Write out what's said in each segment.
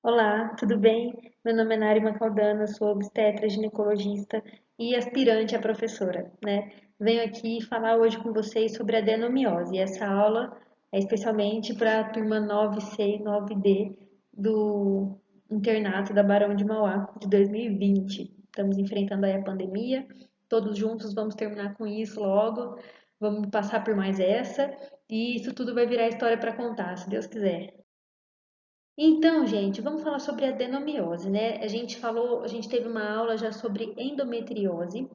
Olá, tudo bem? Meu nome é Nari Macaldana, sou obstetra, ginecologista e aspirante a professora, né? Venho aqui falar hoje com vocês sobre adenomiose. Essa aula é especialmente para a turma 9C e 9D do internato da Barão de Mauá de 2020. Estamos enfrentando aí a pandemia, todos juntos vamos terminar com isso logo, vamos passar por mais essa e isso tudo vai virar história para contar, se Deus quiser. Então, gente, vamos falar sobre adenomiose, né? A gente teve uma aula já sobre endometriose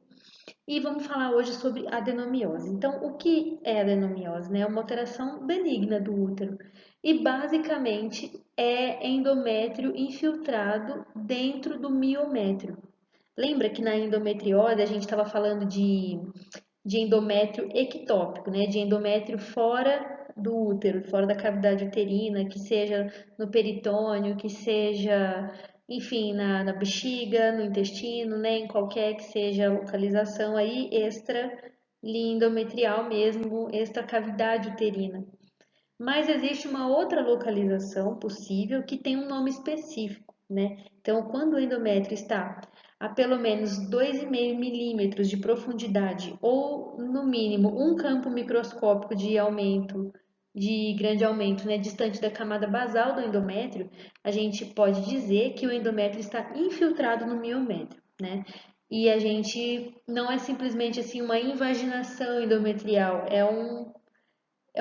e vamos falar hoje sobre adenomiose. Então, o que é adenomiose, né? É uma alteração benigna do útero e basicamente é endométrio infiltrado dentro do miométrio. Lembra que na endometriose a gente estava falando de endométrio ectópico, né? De endométrio fora do útero, fora da cavidade uterina, que seja no peritônio, que seja, enfim, na bexiga, no intestino, né? Em qualquer que seja a localização aí extra endometrial mesmo, extra cavidade uterina. Mas existe uma outra localização possível que tem um nome específico, né? Então, quando o endométrio está a pelo menos 2,5 milímetros de profundidade ou, no mínimo, um campo microscópico de aumento, de grande aumento, né, distante da camada basal do endométrio, a gente pode dizer que o endométrio está infiltrado no miométrio, né? E a gente não é simplesmente assim uma invaginação endometrial, é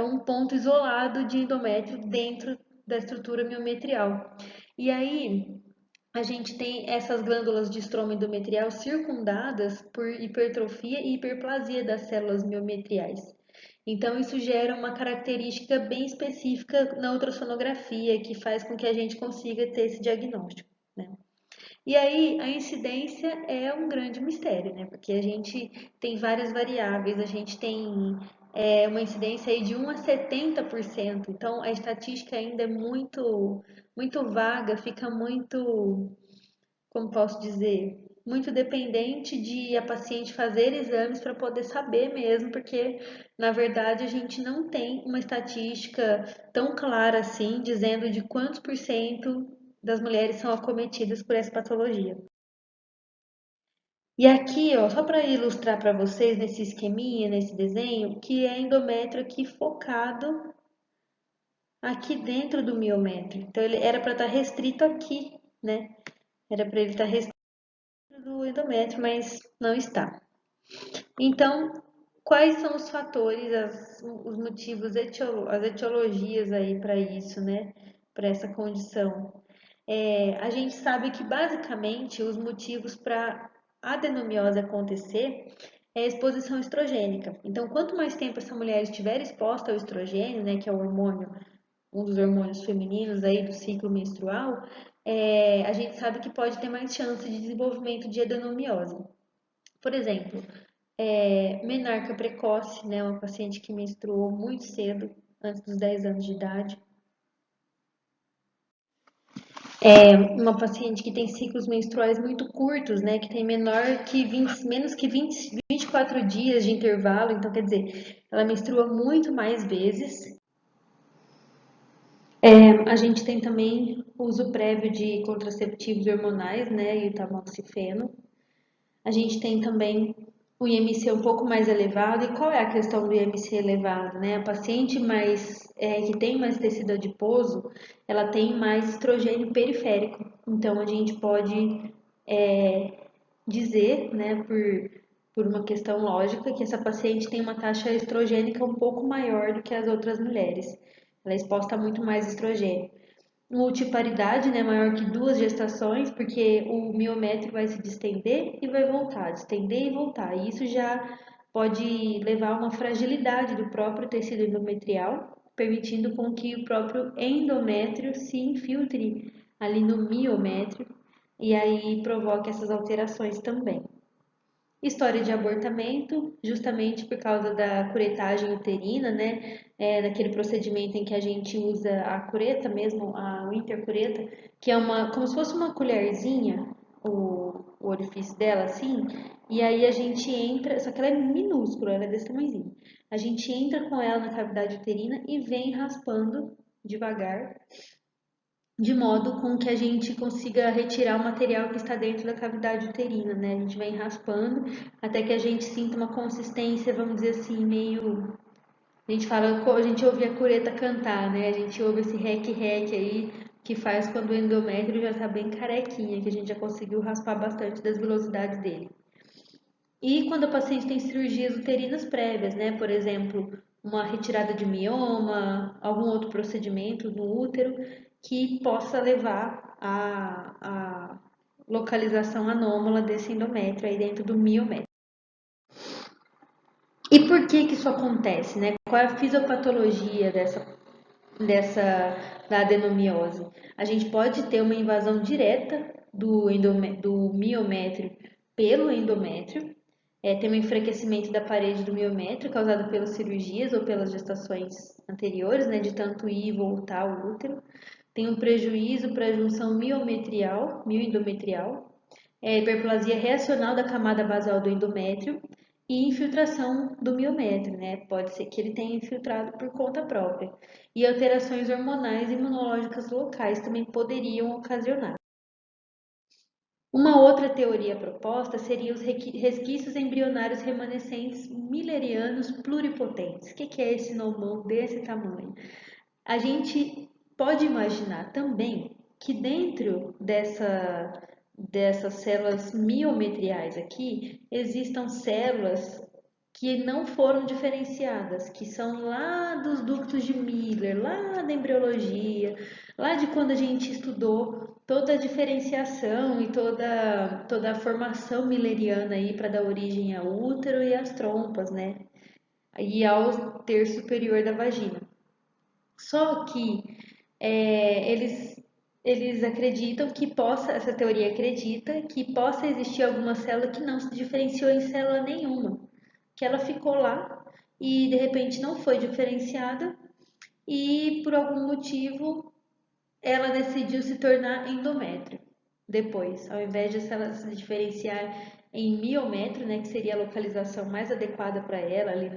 um ponto isolado de endométrio dentro da estrutura miometrial. E aí a gente tem essas glândulas de estroma endometrial circundadas por hipertrofia e hiperplasia das células miometriais. Então, isso gera uma característica bem específica na ultrassonografia que faz com que a gente consiga ter esse diagnóstico, né? E aí, a incidência é um grande mistério, né? Porque a gente tem várias variáveis, a gente tem uma incidência aí de 1 a 70%. Então, a estatística ainda é muito vaga, fica muito, como posso dizer, muito dependente de a paciente fazer exames para poder saber mesmo, porque na verdade a gente não tem uma estatística tão clara assim, dizendo de quantos por cento das mulheres são acometidas por essa patologia. E aqui, ó, só para ilustrar para vocês nesse esqueminha, nesse desenho, que é endométrio aqui focado aqui dentro do miométrio. Então ele era para estar restrito aqui, né? Era para ele estar restrito do endométrio, mas não está. Então, quais são os fatores, os motivos, as etiologias aí para isso, né? Para essa condição? A gente sabe que basicamente os motivos para adenomiose acontecer é a exposição estrogênica. Então, quanto mais tempo essa mulher estiver exposta ao estrogênio, né, que é o hormônio, um dos hormônios femininos aí do ciclo menstrual, a gente sabe que pode ter mais chance de desenvolvimento de adenomiose. Por exemplo, menarca precoce, né, uma paciente que menstruou muito cedo, antes dos 10 anos de idade. Uma paciente que tem ciclos menstruais muito curtos, né, que tem menos que 24 dias de intervalo, então quer dizer, ela menstrua muito mais vezes. A gente tem também o uso prévio de contraceptivos hormonais, né, e o tamoxifeno. A gente tem também o IMC um pouco mais elevado. E qual é a questão do IMC elevado, né? A paciente que tem mais tecido adiposo, ela tem mais estrogênio periférico. Então, a gente pode dizer, né, por uma questão lógica, que essa paciente tem uma taxa estrogênica um pouco maior do que as outras mulheres. Ela é exposta a muito mais estrogênio. Multiparidade, né, maior que 2 gestações, porque o miométrio vai se distender e vai voltar, distender e voltar. E isso já pode levar a uma fragilidade do próprio tecido endometrial, permitindo com que o próprio endométrio se infiltre ali no miométrio e aí provoque essas alterações também. História de abortamento, justamente por causa da curetagem uterina, né? Daquele procedimento em que a gente usa a cureta mesmo, o intercureta, que é como se fosse uma colherzinha, o orifício dela, assim, e aí a gente entra, só que ela é minúscula, ela é desse tamanhozinho. A gente entra com ela na cavidade uterina e vem raspando devagar de modo com que a gente consiga retirar o material que está dentro da cavidade uterina, né? A gente vem raspando até que a gente sinta uma consistência, vamos dizer assim, meio. A gente fala, a gente ouve a cureta cantar, né? A gente ouve esse rec-rec aí que faz quando o endométrio já está bem carequinha, que a gente já conseguiu raspar bastante das velocidades dele. E quando a paciente tem cirurgias uterinas prévias, né? Por exemplo, uma retirada de mioma, algum outro procedimento no útero que possa levar à localização anômala desse endométrio aí dentro do miométrio. E por que que isso acontece, né? Qual é a fisiopatologia dessa da adenomiose? A gente pode ter uma invasão direta do miométrio pelo endométrio, tem um enfraquecimento da parede do miométrio causado pelas cirurgias ou pelas gestações anteriores, né, de tanto ir e voltar ao útero. Tem um prejuízo para a junção mioendometrial, hiperplasia reacional da camada basal do endométrio e infiltração do miométrio, né? Pode ser que ele tenha infiltrado por conta própria. E alterações hormonais e imunológicas locais também poderiam ocasionar. Uma outra teoria proposta seria os resquícios embrionários remanescentes millerianos pluripotentes. O que é esse nomão desse tamanho? A gente pode imaginar também que dentro dessas células miometriais aqui existam células que não foram diferenciadas, que são lá dos ductos de Miller, lá da embriologia, lá de quando a gente estudou toda a diferenciação e toda a formação milleriana aí para dar origem ao útero e às trompas, né? E ao terço superior da vagina. Só que eles acreditam que possa, essa teoria acredita que possa existir alguma célula que não se diferenciou em célula nenhuma, que ela ficou lá e de repente não foi diferenciada e por algum motivo ela decidiu se tornar endométrio depois, ao invés de ela se diferenciar em miométrio, né, que seria a localização mais adequada para ela ali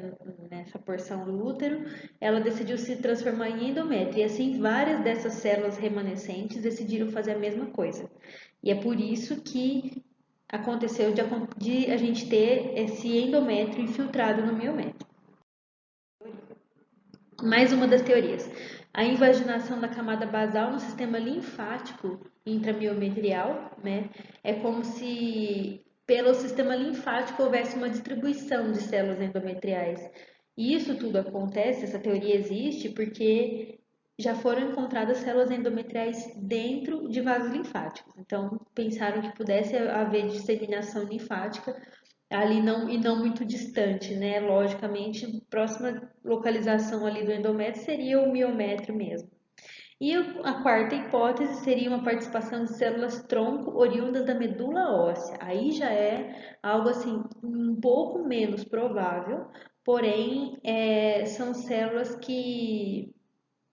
nessa porção do útero, ela decidiu se transformar em endométrio e assim várias dessas células remanescentes decidiram fazer a mesma coisa. E é por isso que aconteceu de a gente ter esse endométrio infiltrado no miométrio. Mais uma das teorias. A invaginação da camada basal no sistema linfático intramiometrial, né? É como se pelo sistema linfático houvesse uma distribuição de células endometriais. E isso tudo acontece, essa teoria existe porque já foram encontradas células endometriais dentro de vasos linfáticos. Então, pensaram que pudesse haver disseminação linfática ali não e não muito distante, né? Logicamente, próxima localização ali do endométrio seria o miométrio mesmo. E a quarta hipótese seria uma participação de células tronco oriundas da medula óssea. Aí já é algo assim um pouco menos provável, porém são células que,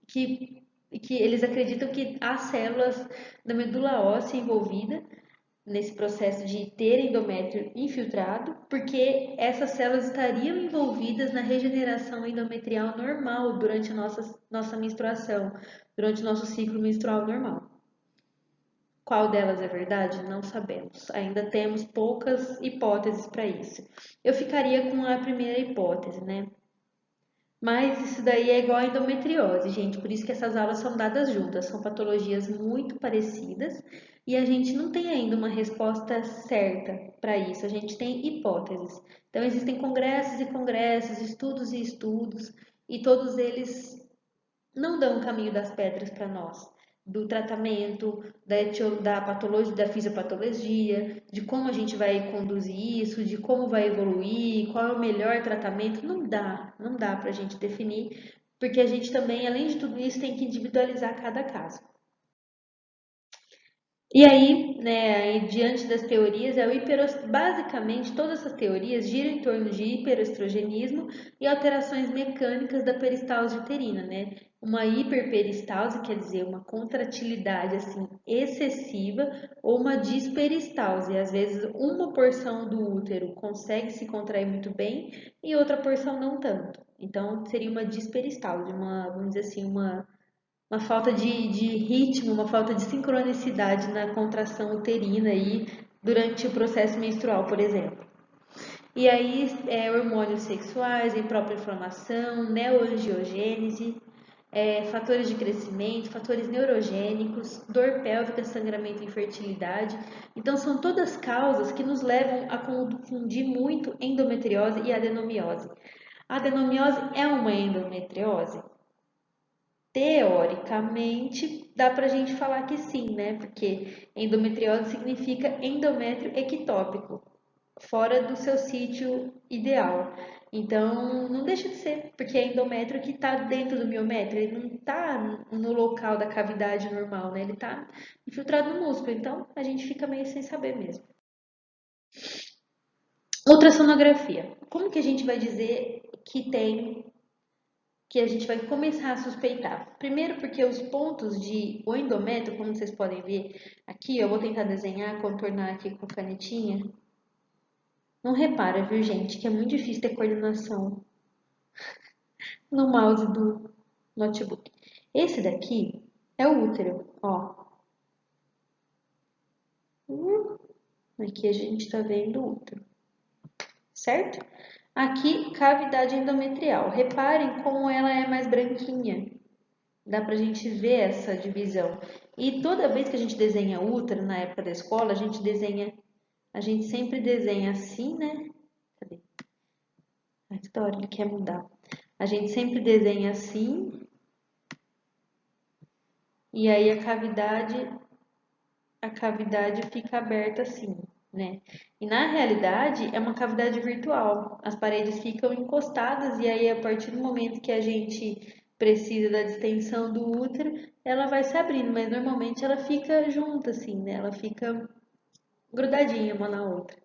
que eles acreditam que há células da medula óssea envolvida nesse processo de ter endométrio infiltrado, porque essas células estariam envolvidas na regeneração endometrial normal durante a nossa menstruação, durante o nosso ciclo menstrual normal. Qual delas é verdade? Não sabemos. Ainda temos poucas hipóteses para isso. Eu ficaria com a primeira hipótese, né? Mas isso daí é igual a endometriose, gente. Por isso que essas aulas são dadas juntas. São patologias muito parecidas e a gente não tem ainda uma resposta certa para isso. A gente tem hipóteses. Então, existem congressos e congressos, estudos e estudos, e todos eles não dão o caminho das pedras para nós, do tratamento, da patologia, da fisiopatologia, de como a gente vai conduzir isso, de como vai evoluir, qual é o melhor tratamento, não dá para a gente definir, porque a gente também, além de tudo isso, tem que individualizar cada caso. E aí, né, aí, diante das teorias, basicamente todas essas teorias giram em torno de hiperestrogenismo e alterações mecânicas da peristalse uterina, né? Uma hiperperistalse quer dizer uma contratilidade assim excessiva ou uma disperistalse. Às vezes uma porção do útero consegue se contrair muito bem e outra porção não tanto. Então seria uma disperistalse, vamos dizer assim, uma falta de ritmo, uma falta de sincronicidade na contração uterina aí durante o processo menstrual, por exemplo. E aí, hormônios sexuais, imprópria inflamação, neoangiogênese, fatores de crescimento, fatores neurogênicos, dor pélvica, sangramento e infertilidade. Então, são todas causas que nos levam a confundir muito endometriose e adenomiose. A adenomiose é uma endometriose? Teoricamente, dá pra gente falar que sim, né? Porque endometriose significa endométrio ectópico, fora do seu sítio ideal. Então, não deixa de ser, porque é endométrio que está dentro do miométrio, ele não está no local da cavidade normal, né? Ele está infiltrado no músculo, então a gente fica meio sem saber mesmo. Ultrassonografia. Como que a gente vai dizer que a gente vai começar a suspeitar? Primeiro porque os pontos de o endométrio, como vocês podem ver aqui, eu vou tentar desenhar, contornar aqui com a canetinha. Não repara, viu, gente, que é muito difícil ter coordenação no mouse do notebook. Esse daqui é o útero, ó. Aqui a gente está vendo o útero, certo? Aqui, cavidade endometrial. Reparem como ela é mais branquinha. Dá pra gente ver essa divisão. E toda vez que a gente desenha útero na época da escola, a gente sempre desenha assim, né? Cadê? A história, ele quer mudar. A gente sempre desenha assim, e aí a cavidade fica aberta assim, né? E na realidade é uma cavidade virtual. As paredes ficam encostadas e aí a partir do momento que a gente precisa da distensão do útero, ela vai se abrindo, mas normalmente ela fica junta assim, né? Ela fica grudadinha uma na outra.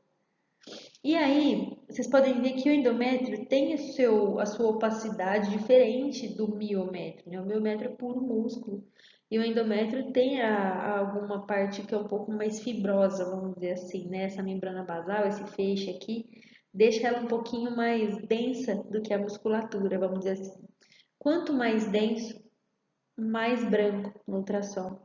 E aí, vocês podem ver que o endométrio tem a sua opacidade diferente do miométrio, né? O miométrio é puro músculo e o endométrio tem alguma parte que é um pouco mais fibrosa, vamos dizer assim, né? Essa membrana basal, esse feixe aqui, deixa ela um pouquinho mais densa do que a musculatura, vamos dizer assim. Quanto mais denso, mais branco no ultrassom.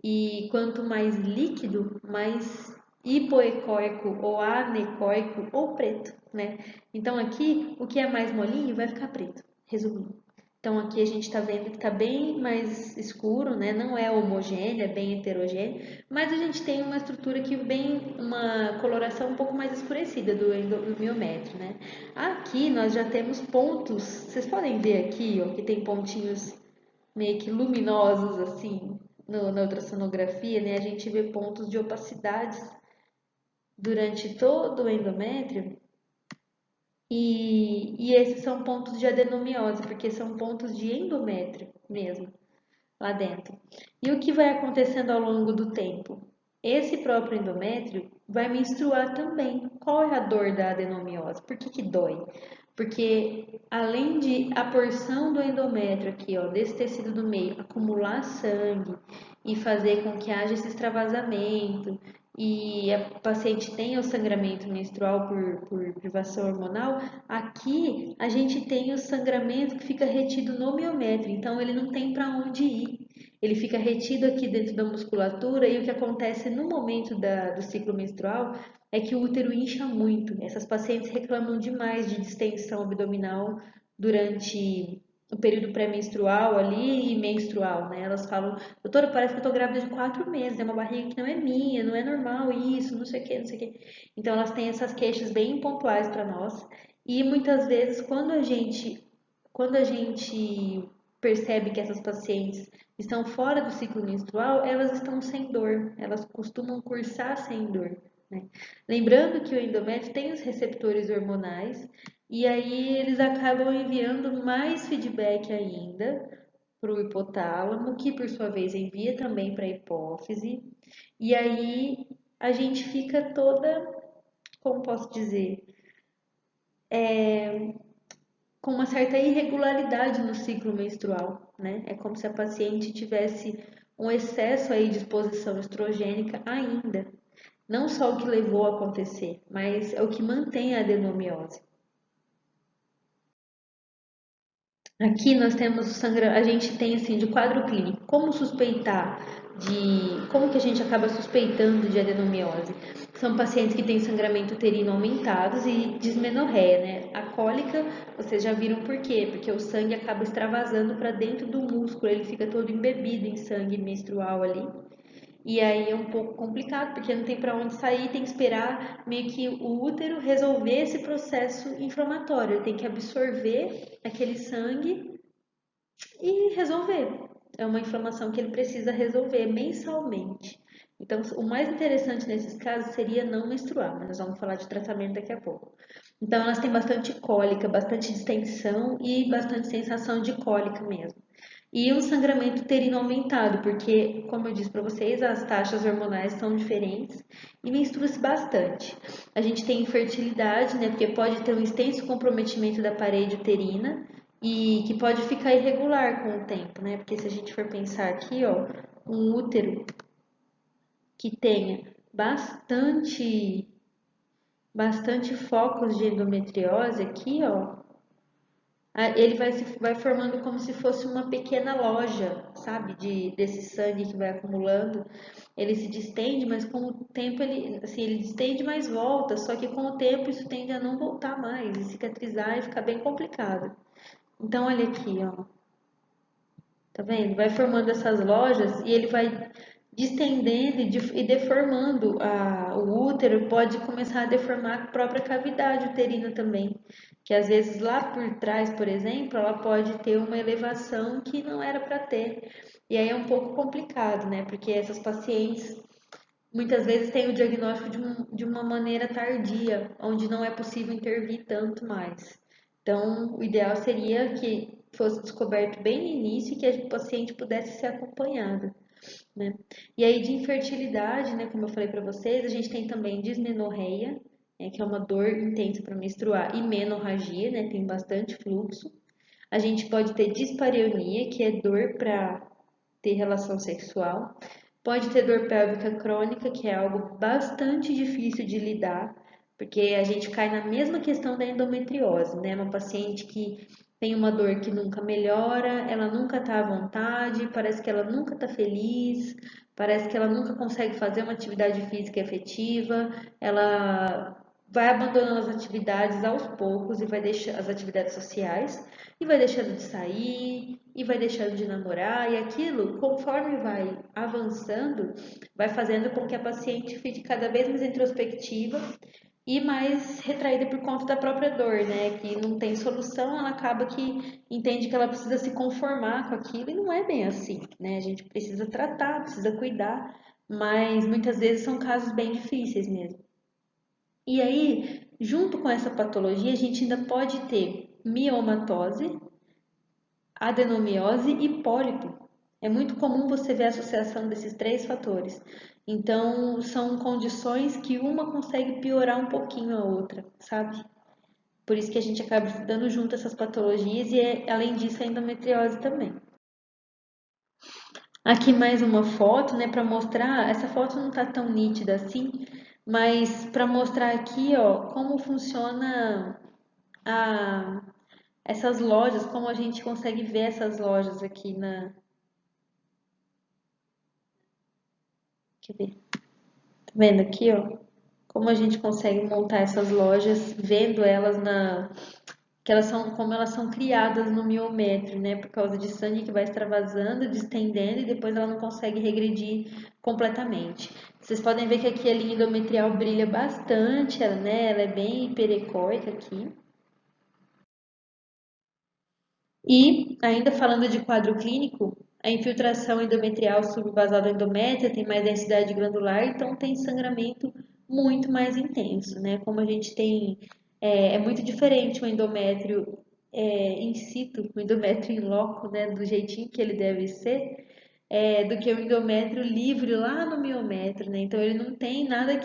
E quanto mais líquido, mais hipoecóico ou anecoico ou preto, né? Então aqui, o que é mais molinho vai ficar preto, resumindo. Então aqui a gente está vendo que está bem mais escuro, né? Não é homogêneo, é bem heterogêneo, mas a gente tem uma estrutura que vem uma coloração um pouco mais escurecida do miométrio, né? Aqui nós já temos pontos, vocês podem ver aqui, ó, que tem pontinhos meio que luminosos assim na ultrassonografia, né? A gente vê pontos de opacidades durante todo o endométrio e esses são pontos de adenomiose, porque são pontos de endométrio mesmo lá dentro. E o que vai acontecendo ao longo do tempo? Esse próprio endométrio vai menstruar também. Qual é a dor da adenomiose? Por que dói? Porque além de a porção do endométrio aqui, ó, desse tecido do meio, acumular sangue e fazer com que haja esse extravasamento e a paciente tenha o sangramento menstrual por privação hormonal, aqui a gente tem o sangramento que fica retido no miométrio, então ele não tem para onde ir. Ele fica retido aqui dentro da musculatura e o que acontece no momento do ciclo menstrual é que o útero incha muito. Essas pacientes reclamam demais de distensão abdominal durante o período pré-menstrual ali e menstrual, né? Elas falam, doutora, parece que eu tô grávida de 4 meses, é uma barriga que não é minha, não é normal isso, não sei o que, não sei o que. Então elas têm essas queixas bem pontuais para nós e muitas vezes quando a gente percebe que essas pacientes estão fora do ciclo menstrual, elas estão sem dor, elas costumam cursar sem dor, né? Lembrando que o endométrio tem os receptores hormonais e aí eles acabam enviando mais feedback ainda para o hipotálamo, que por sua vez envia também para a hipófise, e aí a gente fica toda, como posso dizer, com uma certa irregularidade no ciclo menstrual, né? É como se a paciente tivesse um excesso aí de exposição estrogênica ainda. Não só o que levou a acontecer, mas é o que mantém a adenomiose. Aqui nós temos o a gente tem assim de quadro clínico. Como suspeitar como que a gente acaba suspeitando de adenomiose? São pacientes que têm sangramento uterino aumentados e dismenorreia, né? A cólica, vocês já viram por quê? Porque o sangue acaba extravasando para dentro do músculo, ele fica todo embebido em sangue menstrual ali. E aí é um pouco complicado, porque não tem para onde sair, tem que esperar meio que o útero resolver esse processo inflamatório. Ele tem que absorver aquele sangue e resolver. É uma inflamação que ele precisa resolver mensalmente. Então, o mais interessante nesses casos seria não menstruar, mas nós vamos falar de tratamento daqui a pouco. Então, elas têm bastante cólica, bastante distensão e bastante sensação de cólica mesmo. E um sangramento uterino aumentado, porque, como eu disse para vocês, as taxas hormonais são diferentes e menstrua-se bastante. A gente tem infertilidade, né, porque pode ter um extenso comprometimento da parede uterina e que pode ficar irregular com o tempo, né? Porque se a gente for pensar aqui, ó, um útero que tenha bastante focos de endometriose aqui, ó, ele vai formando como se fosse uma pequena loja, sabe, desse sangue que vai acumulando. Ele se distende, mas com o tempo ele distende, mas volta. Só que com o tempo isso tende a não voltar mais, e cicatrizar e ficar bem complicado. Então olha aqui, ó, tá vendo? Vai formando essas lojas e ele vai distendendo e deformando o útero, pode começar a deformar a própria cavidade uterina também, que às vezes lá por trás, por exemplo, ela pode ter uma elevação que não era para ter. E aí é um pouco complicado, né? Porque essas pacientes muitas vezes têm o diagnóstico de uma maneira tardia, onde não é possível intervir tanto mais. Então, o ideal seria que fosse descoberto bem no início e que a paciente pudesse ser acompanhada, né? E aí de infertilidade, né, como eu falei para vocês, a gente tem também dismenorreia, né, que é uma dor intensa para menstruar, e menorragia, né, tem bastante fluxo. A gente pode ter dispareunia, que é dor para ter relação sexual. Pode ter dor pélvica crônica, que é algo bastante difícil de lidar, porque a gente cai na mesma questão da endometriose, né? Uma paciente que tem uma dor que nunca melhora, ela nunca está à vontade, parece que ela nunca está feliz, parece que ela nunca consegue fazer uma atividade física efetiva, ela vai abandonando as atividades aos poucos e vai deixar as atividades sociais e vai deixando de sair e vai deixando de namorar, e aquilo, conforme vai avançando, vai fazendo com que a paciente fique cada vez mais introspectiva e mais retraída por conta da própria dor, né? Que não tem solução, ela acaba que entende que ela precisa se conformar com aquilo e não é bem assim, né? A gente precisa tratar, precisa cuidar, mas muitas vezes são casos bem difíceis mesmo. E aí, junto com essa patologia, a gente ainda pode ter miomatose, adenomiose e pólipo. É muito comum você ver a associação desses três fatores. Então, são condições que uma consegue piorar um pouquinho a outra, sabe? Por isso que a gente acaba estudando junto essas patologias e, além disso, a endometriose também. Aqui mais uma foto, né, para mostrar. Essa foto não tá tão nítida assim, mas para mostrar aqui, ó, como funciona a, essas lojas, como a gente consegue ver essas lojas aqui na. Quer ver? Tá vendo aqui, ó? Como a gente consegue montar essas lojas vendo elas que elas são como elas são criadas no miométrio, né? Por causa de sangue que vai extravasando, distendendo e depois ela não consegue regredir completamente. Vocês podem ver que aqui a linha endometrial brilha bastante, né? Ela é bem hiperecóica aqui. E, ainda falando de quadro clínico, a infiltração endometrial subvasal do endométrio tem mais densidade glandular, então tem sangramento muito mais intenso, né? Como a gente tem, é muito diferente o endométrio in situ, o endométrio in loco, né? Do jeitinho que ele deve ser, do que o endométrio livre lá no miométrio, né? Então ele não tem nada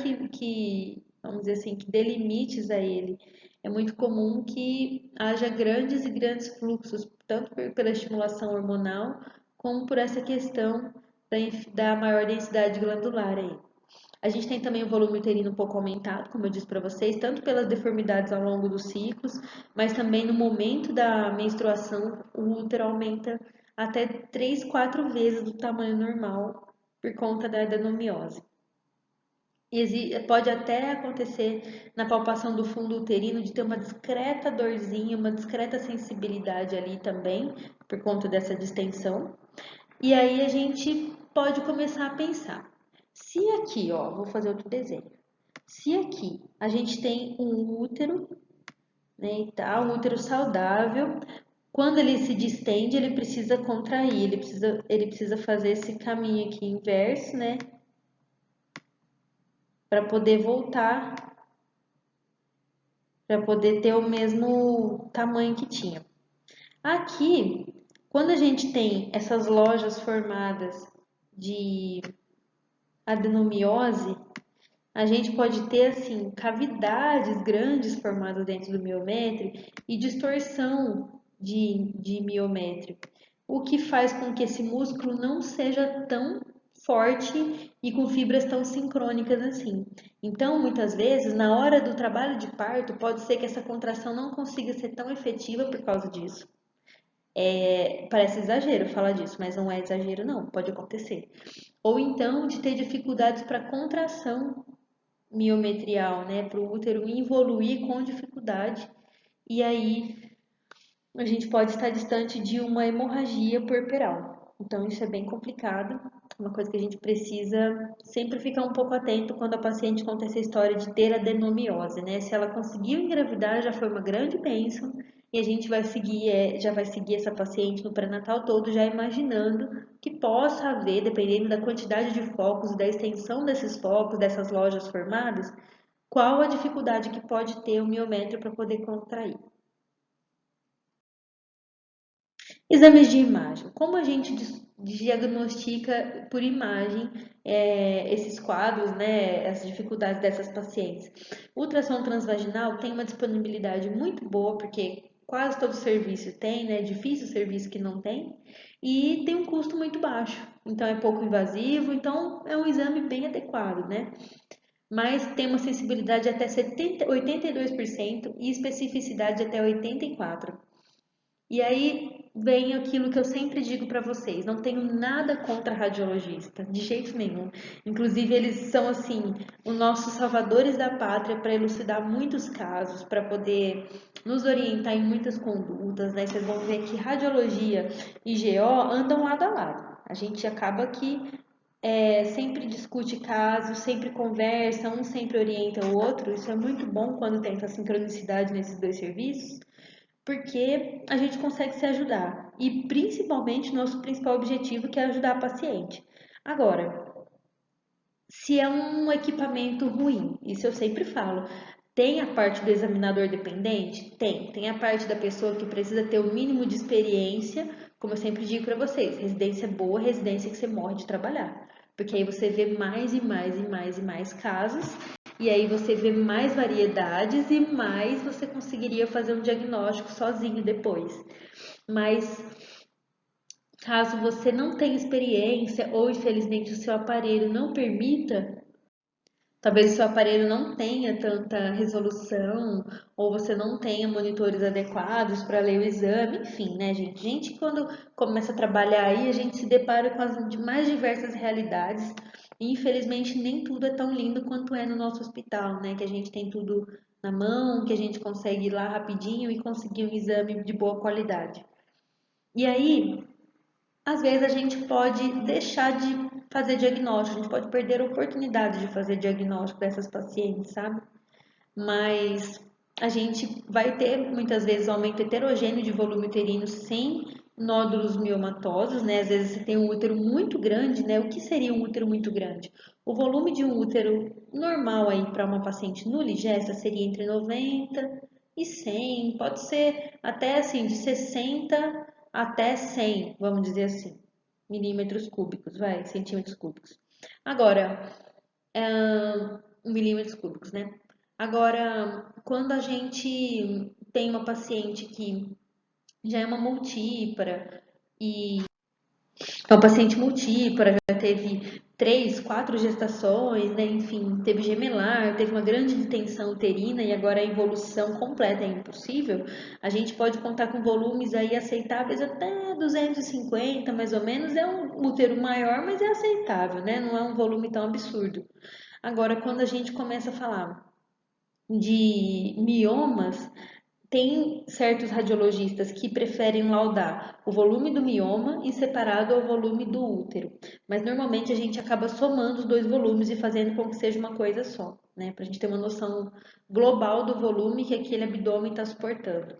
vamos dizer assim, que dê limites a ele. É muito comum que haja grandes e grandes fluxos, tanto pela estimulação hormonal, como por essa questão da maior densidade glandular aí. A gente tem também o volume uterino um pouco aumentado, como eu disse para vocês, tanto pelas deformidades ao longo dos ciclos, mas também no momento da menstruação, o útero aumenta até 3, 4 vezes do tamanho normal por conta da adenomiose. Pode até acontecer na palpação do fundo uterino de ter uma discreta dorzinha, uma discreta sensibilidade ali também, por conta dessa distensão. E aí a gente pode começar a pensar, se aqui, ó, vou fazer outro desenho. Se aqui a gente tem um útero, né, e tal, um útero saudável, quando ele se distende, ele precisa contrair, ele precisa fazer esse caminho aqui inverso, né, para poder voltar, para poder ter o mesmo tamanho que tinha. Aqui, quando a gente tem essas lojas formadas de adenomiose, a gente pode ter assim cavidades grandes formadas dentro do miométrio e distorção de miométrio, o que faz com que esse músculo não seja tão forte e com fibras tão sincrônicas assim. Então, muitas vezes, na hora do trabalho de parto, pode ser que essa contração não consiga ser tão efetiva por causa disso. Parece exagero falar disso, mas não é exagero não, pode acontecer. Ou então de ter dificuldades para contração miometrial, né, para o útero evoluir com dificuldade, e aí a gente pode estar distante de uma hemorragia puerperal. Então isso é bem complicado, uma coisa que a gente precisa sempre ficar um pouco atento quando a paciente conta essa história de ter adenomiose, né? Se ela conseguiu engravidar, já foi uma grande bênção, e a gente vai seguir, já vai seguir essa paciente no pré-natal todo, já imaginando que possa haver, dependendo da quantidade de focos e da extensão desses focos, dessas lojas formadas, qual a dificuldade que pode ter o miométrio para poder contrair. Exames de imagem. Como a gente diagnostica por imagem esses quadros, né, as dificuldades dessas pacientes? O ultrassom transvaginal tem uma disponibilidade muito boa, porque quase todo serviço tem, né? É difícil o serviço que não tem, e tem um custo muito baixo. Então é pouco invasivo, então é um exame bem adequado, né? Mas tem uma sensibilidade até 82% e especificidade até 84%. E aí vem aquilo que eu sempre digo para vocês, não tenho nada contra radiologista, de jeito nenhum. Inclusive eles são assim, os nossos salvadores da pátria para elucidar muitos casos, para poder nos orientar em muitas condutas, né? Vocês vão ver que radiologia e GO andam lado a lado. A gente acaba que sempre discute casos, sempre conversa, um sempre orienta o outro. Isso é muito bom quando tem essa sincronicidade nesses dois serviços, porque a gente consegue se ajudar e principalmente nosso principal objetivo que é ajudar a paciente. Agora, se é um equipamento ruim, isso eu sempre falo, tem a parte do examinador dependente? Tem a parte da pessoa que precisa ter o mínimo de experiência, como eu sempre digo para vocês, residência boa, residência que você morre de trabalhar. Porque aí você vê mais e mais e mais e mais casos, e aí você vê mais variedades e mais você conseguiria fazer um diagnóstico sozinho depois. Mas caso você não tenha experiência ou infelizmente o seu aparelho não permita, talvez o seu aparelho não tenha tanta resolução ou você não tenha monitores adequados para ler o exame, enfim, né, gente? Gente, quando começa a trabalhar aí, a gente se depara com as mais diversas realidades e infelizmente nem tudo é tão lindo quanto é no nosso hospital, né? Que a gente tem tudo na mão, que a gente consegue ir lá rapidinho e conseguir um exame de boa qualidade. E aí, às vezes a gente pode deixar de fazer diagnóstico, a gente pode perder a oportunidade de fazer diagnóstico dessas pacientes, sabe? Mas a gente vai ter muitas vezes um aumento heterogêneo de volume uterino sem nódulos miomatosos, né? Às vezes você tem um útero muito grande, né? O que seria um útero muito grande? O volume de um útero normal aí para uma paciente nuligesta seria entre 90 e 100, pode ser até assim de 60 até 100, vamos dizer assim, milímetros cúbicos, vai, centímetros cúbicos. Agora, milímetros cúbicos, né? Agora, quando a gente tem uma paciente que já é uma multípara e uma paciente multípara já teve três, quatro gestações, né? Enfim, teve gemelar, teve uma grande distensão uterina e agora a evolução completa é impossível, a gente pode contar com volumes aí aceitáveis até 250, mais ou menos. É um útero maior, mas é aceitável, né? Não é um volume tão absurdo. Agora, quando a gente começa a falar de miomas, tem certos radiologistas que preferem laudar o volume do mioma em separado ao volume do útero, mas normalmente a gente acaba somando os dois volumes e fazendo com que seja uma coisa só, né? Para a gente ter uma noção global do volume que aquele abdômen está suportando.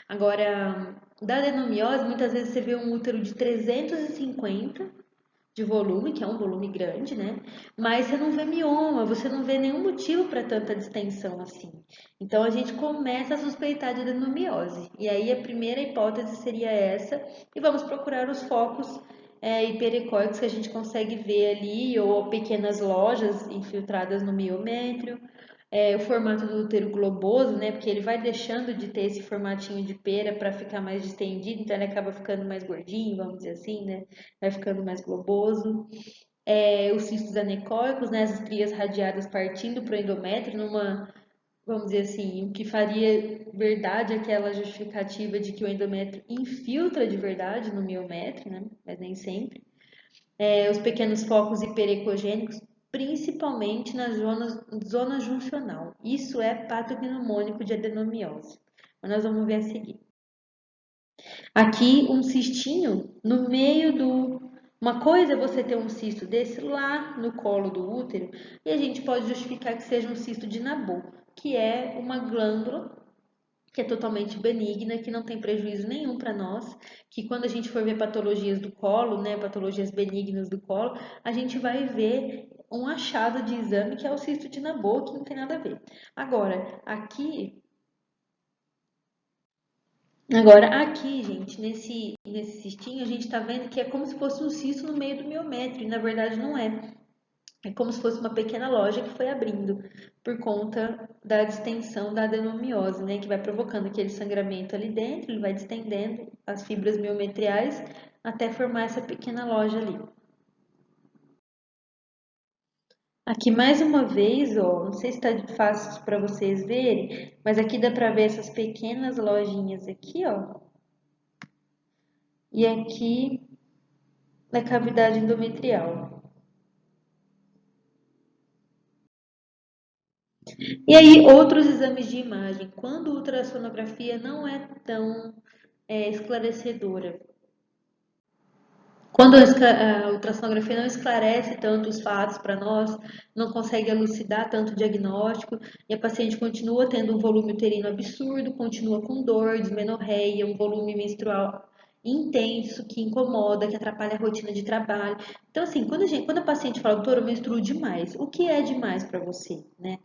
Agora, da adenomiose, muitas vezes você vê um útero de 350 de volume, que é um volume grande, né? Mas você não vê mioma, você não vê nenhum motivo para tanta distensão assim. Então a gente começa a suspeitar de adenomiose. E aí a primeira hipótese seria essa, e vamos procurar os focos hiperecóicos que a gente consegue ver ali, ou pequenas lojas infiltradas no miométrio. O formato do útero globoso, né? Porque ele vai deixando de ter esse formatinho de pera para ficar mais distendido, então ele acaba ficando mais gordinho, vamos dizer assim, né? Vai ficando mais globoso. Os cistos anecoicos, né? As estrias radiadas partindo para o endométrio, numa, vamos dizer assim, o que faria verdade aquela justificativa de que o endométrio infiltra de verdade no miométrio, né? Mas nem sempre. Os pequenos focos hiperecogênicos, principalmente na zona juncional. Isso é patognomônico de adenomiose. Mas nós vamos ver a seguir. Aqui, um cistinho no meio do. Uma coisa é você ter um cisto desse lá no colo do útero, e a gente pode justificar que seja um cisto de Nabor, que é uma glândula que é totalmente benigna, que não tem prejuízo nenhum para nós, que quando a gente for ver patologias do colo, né, patologias benignas do colo, a gente vai ver um achado de exame que é o cisto de Nabor, que não tem nada a ver. Agora aqui, gente, nesse cistinho, a gente está vendo que é como se fosse um cisto no meio do miométrio, e na verdade não é. É como se fosse uma pequena loja que foi abrindo por conta da distensão da adenomiose, né? Que vai provocando aquele sangramento ali dentro, ele vai distendendo as fibras miometriais até formar essa pequena loja ali. Aqui mais uma vez, ó, não sei se está fácil para vocês verem, mas aqui dá para ver essas pequenas lojinhas aqui, ó, e aqui na cavidade endometrial. E aí, outros exames de imagem, quando a ultrassonografia não é tão esclarecedora. Quando a ultrassonografia não esclarece tanto os fatos para nós, não consegue elucidar tanto o diagnóstico, e a paciente continua tendo um volume uterino absurdo, continua com dor, dismenorreia, um volume menstrual intenso, que incomoda, que atrapalha a rotina de trabalho. Então, assim, quando a paciente fala, doutora, eu menstruo demais, o que é demais para você, né?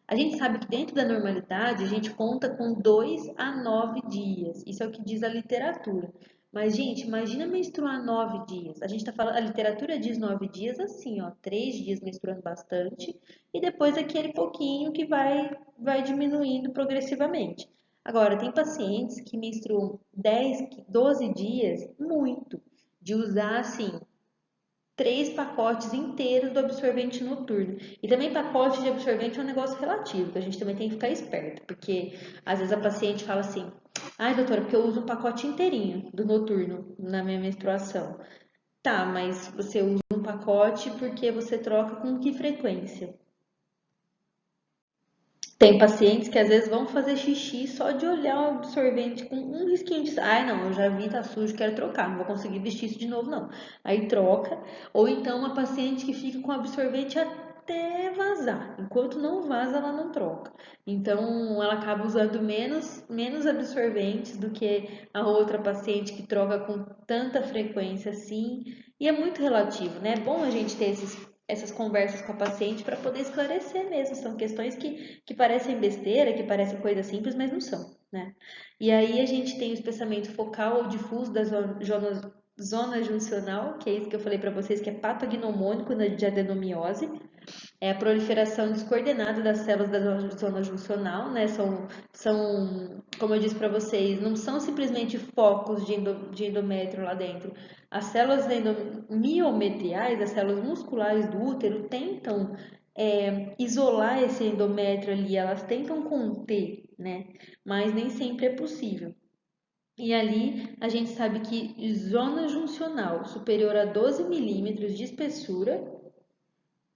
A gente sabe que dentro da normalidade a gente conta com 2 a 9 dias. Isso é o que diz a literatura. Mas, gente, imagina menstruar 9 dias. A gente tá falando, a literatura diz 9 dias assim, ó, 3 dias menstruando bastante e depois aquele pouquinho que vai diminuindo progressivamente. Agora, tem pacientes que menstruam 10, 12 dias, muito, de usar assim 3 pacotes inteiros do absorvente noturno. E também pacote de absorvente é um negócio relativo, que a gente também tem que ficar esperto, porque às vezes a paciente fala assim: ai, doutora, porque eu uso um pacote inteirinho do noturno na minha menstruação. Tá, mas você usa um pacote porque você troca com que frequência? Tem pacientes que às vezes vão fazer xixi só de olhar o absorvente com um risquinho de. Ai, não, eu já vi, tá sujo, quero trocar, não vou conseguir vestir isso de novo, não. Aí troca. Ou então uma paciente que fica com o absorvente até vazar. Enquanto não vaza, ela não troca. Então ela acaba usando menos absorventes do que a outra paciente que troca com tanta frequência assim. E é muito relativo, né? É bom a gente ter essas conversas com a paciente para poder esclarecer mesmo. São questões que parecem besteira, que parecem coisa simples, mas não são, né? E aí a gente tem o espessamento focal ou difuso das zona juncional, que é isso que eu falei para vocês, que é patognomônico de adenomiose. É a proliferação descoordenada das células da zona juncional, né? Como eu disse para vocês, não são simplesmente focos de endométrio lá dentro. As células miometriais, as células musculares do útero, tentam isolar esse endométrio ali, elas tentam conter, né? Mas nem sempre é possível. E ali a gente sabe que zona juncional superior a 12 milímetros de espessura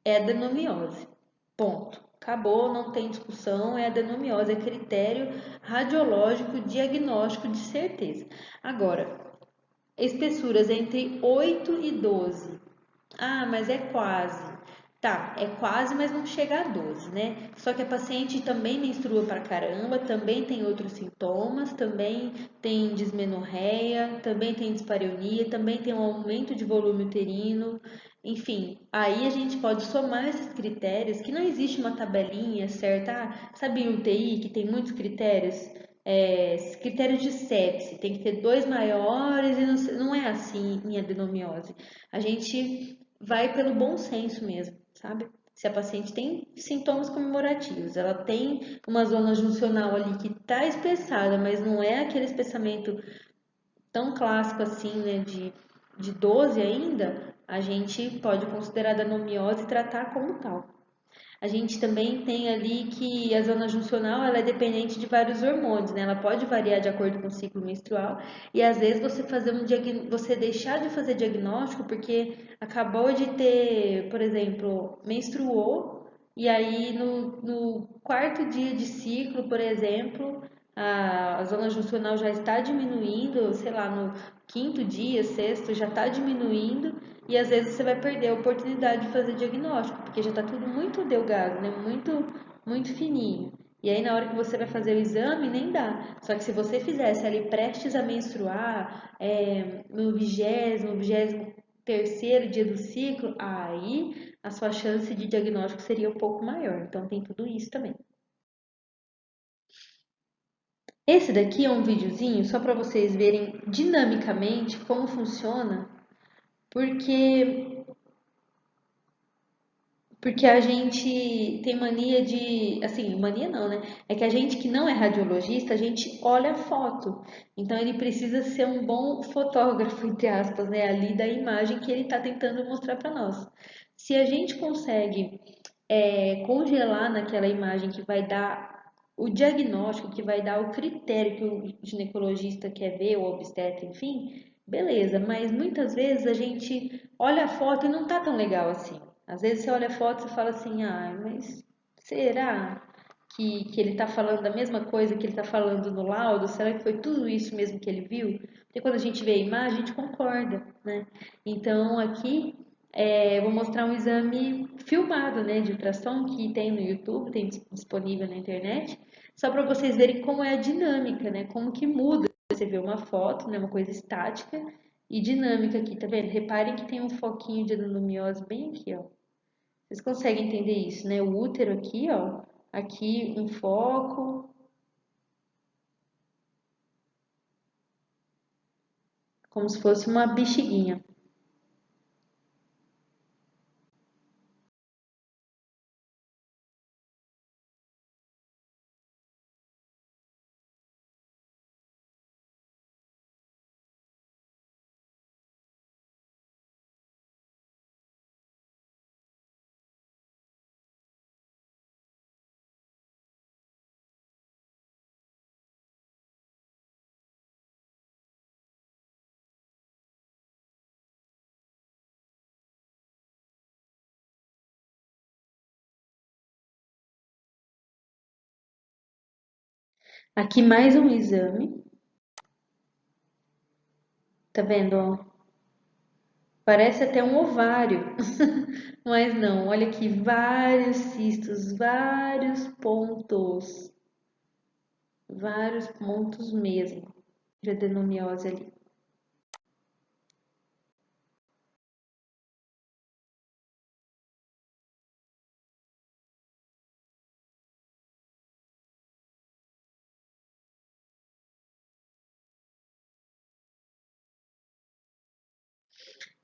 é adenomiose. Ponto. Acabou, não tem discussão, é adenomiose, é critério radiológico diagnóstico de certeza. Agora, espessuras entre 8 e 12. Ah, mas é quase. Tá, é quase, mas não chega a 12, né? Só que a paciente também menstrua pra caramba, também tem outros sintomas, também tem dismenorreia, também tem dispareunia, também tem um aumento de volume uterino. Enfim, aí a gente pode somar esses critérios, que não existe uma tabelinha certa. Ah, sabe em UTI que tem muitos critérios? Critérios de sepse, tem que ter dois maiores e não é assim em adenomiose. A gente vai pelo bom senso mesmo, sabe? Se a paciente tem sintomas comemorativos, ela tem uma zona juncional ali que está espessada, mas não é aquele espessamento tão clássico assim, né, de 12 ainda, a gente pode considerar adenomiose e tratar como tal. A gente também tem ali que a zona juncional ela é dependente de vários hormônios, né? Ela pode variar de acordo com o ciclo menstrual e às vezes você deixar de fazer diagnóstico porque acabou de ter, por exemplo, menstruou e aí no quarto dia de ciclo, por exemplo, a zona juncional já está diminuindo, sei lá, no quinto dia, sexto, já está diminuindo e às vezes você vai perder a oportunidade de fazer diagnóstico, porque já está tudo muito delgado, né? Muito fininho. E aí na hora que você vai fazer o exame, nem dá. Só que se você fizesse ali prestes a menstruar, no vigésimo terceiro dia do ciclo, aí a sua chance de diagnóstico seria um pouco maior. Então tem tudo isso também. Esse daqui é um videozinho só para vocês verem dinamicamente como funciona, porque a gente tem mania de, assim, mania não, né? É que a gente que não é radiologista, a gente olha a foto. Então ele precisa ser um bom fotógrafo, entre aspas, né? Ali da imagem que ele está tentando mostrar para nós. Se a gente consegue congelar naquela imagem que vai dar o diagnóstico, que vai dar o critério que o ginecologista quer ver, ou obstetra, enfim, beleza. Mas muitas vezes a gente olha a foto e não tá tão legal assim. Às vezes você olha a foto e fala assim, ah, mas será que ele está falando da mesma coisa que ele está falando no laudo? Será que foi tudo isso mesmo que ele viu? Porque quando a gente vê a imagem, a gente concorda, né? Então aqui vou mostrar um exame filmado, né, de ultrassom que tem no YouTube, tem disponível na internet, só para vocês verem como é a dinâmica, né? Como que muda. Você vê uma foto, né, uma coisa estática e dinâmica aqui, tá vendo? Reparem que tem um foquinho de adenomiose bem aqui, ó. Vocês conseguem entender isso, né? O útero aqui, ó, aqui um foco, como se fosse uma bexiguinha. Aqui mais um exame, tá vendo, ó? Parece até um ovário, mas não, olha aqui, vários cistos, vários pontos mesmo de adenomiose ali.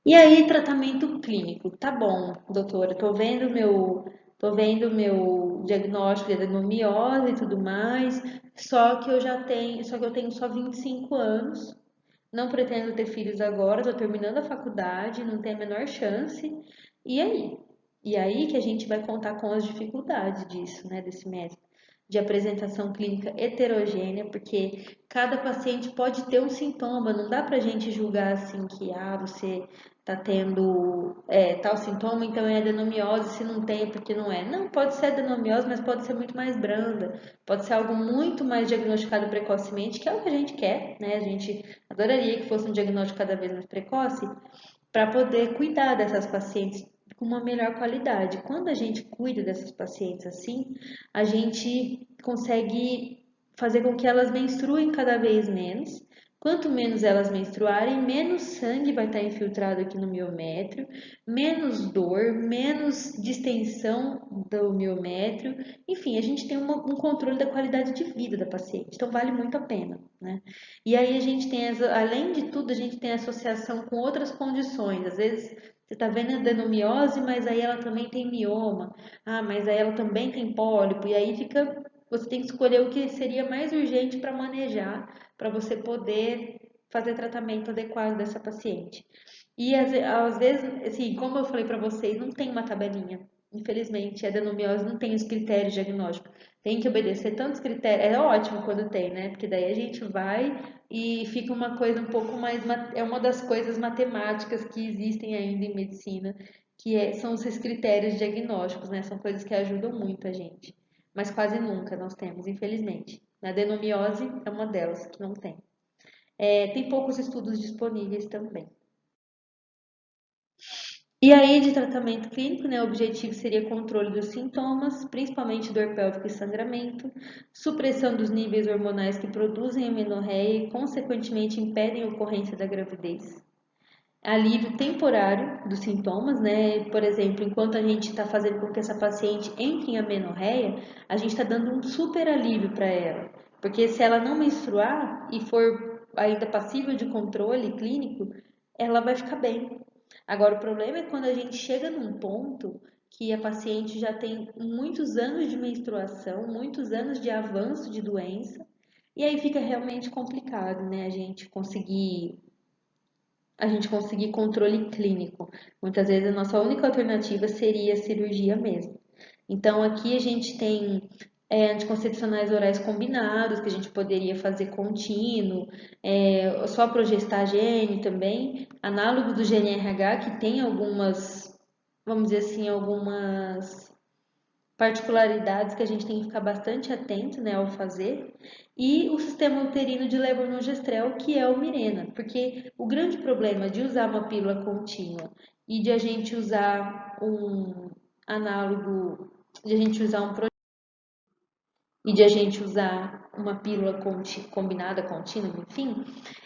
E aí, tratamento clínico. Tá bom, doutora, tô vendo meu diagnóstico de adenomiose e tudo mais, só que eu tenho só 25 anos, não pretendo ter filhos agora, tô terminando a faculdade, não tenho a menor chance. E aí? E aí que a gente vai contar com as dificuldades disso, né, desse método de apresentação clínica heterogênea, porque cada paciente pode ter um sintoma, não dá pra gente julgar assim que você tá tendo tal sintoma, então é adenomiose, se não tem é porque não é. Não, pode ser adenomiose, mas pode ser muito mais branda, pode ser algo muito mais diagnosticado precocemente, que é o que a gente quer, né? A gente adoraria que fosse um diagnóstico cada vez mais precoce, para poder cuidar dessas pacientes com uma melhor qualidade. Quando a gente cuida dessas pacientes assim, a gente consegue fazer com que elas menstruem cada vez menos. Quanto menos elas menstruarem, menos sangue vai estar infiltrado aqui no miométrio, menos dor, menos distensão do miométrio. Enfim, a gente tem um controle da qualidade de vida da paciente, então vale muito a pena, né? E aí a gente tem, além de tudo, a gente tem associação com outras condições. Às vezes você está vendo adenomiose, mas aí ela também tem mioma. Ah, mas aí ela também tem pólipo. E aí fica, você tem que escolher o que seria mais urgente para manejar, para você poder fazer tratamento adequado dessa paciente. E às vezes, assim, como eu falei para vocês, não tem uma tabelinha. Infelizmente, a adenomiose não tem os critérios diagnósticos. Tem que obedecer tantos critérios. É ótimo quando tem, né? Porque daí a gente vai e fica uma coisa um pouco mais. É uma das coisas matemáticas que existem ainda em medicina, são esses critérios diagnósticos, né? São coisas que ajudam muito a gente. Mas quase nunca nós temos, infelizmente. A adenomiose é uma delas que não tem. Tem poucos estudos disponíveis também. E aí, de tratamento clínico, né, o objetivo seria controle dos sintomas, principalmente dor pélvica e sangramento, supressão dos níveis hormonais que produzem amenorreia e, consequentemente, impedem a ocorrência da gravidez. Alívio temporário dos sintomas, né? Por exemplo, enquanto a gente está fazendo com que essa paciente entre em amenorreia, a gente está dando um super alívio para ela. Porque se ela não menstruar e for ainda passível de controle clínico, ela vai ficar bem. Agora, o problema é quando a gente chega num ponto que a paciente já tem muitos anos de menstruação, muitos anos de avanço de doença, e aí fica realmente complicado, né? A gente conseguir controle clínico. Muitas vezes a nossa única alternativa seria a cirurgia mesmo. Então, aqui a gente tem anticoncepcionais orais combinados, que a gente poderia fazer contínuo, só progestagene também, análogo do GNRH, que tem algumas, vamos dizer assim, algumas particularidades que a gente tem que ficar bastante atento, né, ao fazer, e o sistema uterino de levonorgestrel, que é o Mirena, porque o grande problema de usar uma pílula contínua e de a gente usar um análogo, de a gente usar um e de a gente usar uma pílula combinada contínua, enfim,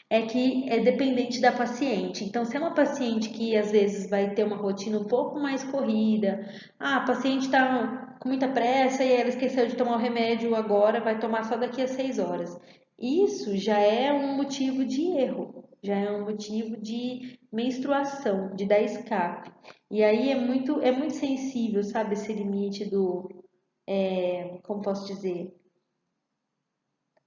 é que é dependente da paciente. Então, se é uma paciente que às vezes vai ter uma rotina um pouco mais corrida, a paciente está com muita pressa e ela esqueceu de tomar o remédio agora, vai tomar só daqui a 6 horas. Isso já é um motivo de erro, já é um motivo de menstruação, de dar escape. E aí é muito sensível, sabe, esse limite como posso dizer,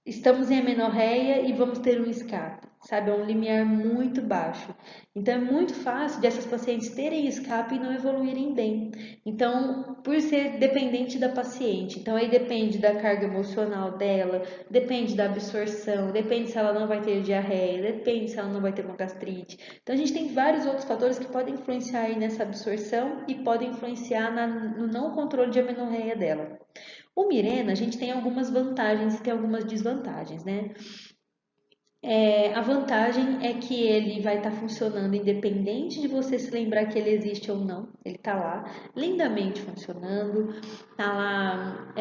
estamos em amenorreia e vamos ter um escape, sabe? É um limiar muito baixo. Então é muito fácil de essas pacientes terem escape e não evoluírem bem. Então, por ser dependente da paciente, então aí depende da carga emocional dela, depende da absorção, depende se ela não vai ter diarreia, depende se ela não vai ter uma gastrite. Então a gente tem vários outros fatores que podem influenciar aí nessa absorção e podem influenciar no não controle de amenorreia dela. O Mirena, a gente tem algumas vantagens e tem algumas desvantagens, né? A vantagem é que ele vai estar funcionando independente de você se lembrar que ele existe ou não. Ele está lá, lindamente funcionando, está lá,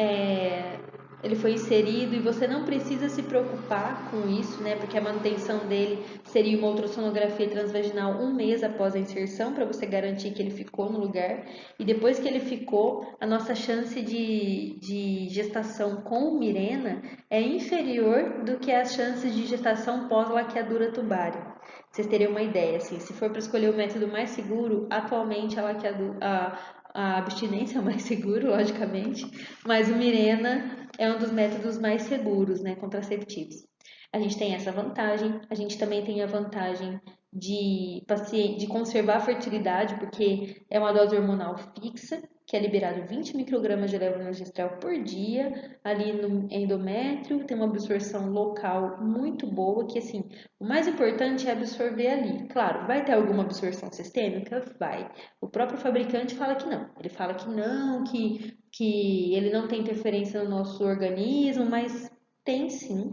ele foi inserido e você não precisa se preocupar com isso, né? Porque a manutenção dele seria uma ultrassonografia transvaginal 1 mês após a inserção, para você garantir que ele ficou no lugar. E depois que ele ficou, a nossa chance de gestação com Mirena é inferior do que as chances de gestação pós-laqueadura tubária. Pra vocês terem uma ideia, assim, se for para escolher o método mais seguro, atualmente ela que a abstinência é o mais seguro, logicamente, mas o Mirena é um dos métodos mais seguros, né, contraceptivos. A gente tem essa vantagem, a gente também tem a vantagem de conservar a fertilidade, porque é uma dose hormonal fixa, que é liberado 20 microgramas de levonorgestrel por dia, ali no endométrio, tem uma absorção local muito boa, que assim, o mais importante é absorver ali. Claro, vai ter alguma absorção sistêmica? Vai. O próprio fabricante fala que não. Ele fala que não, que ele não tem interferência no nosso organismo, mas tem sim.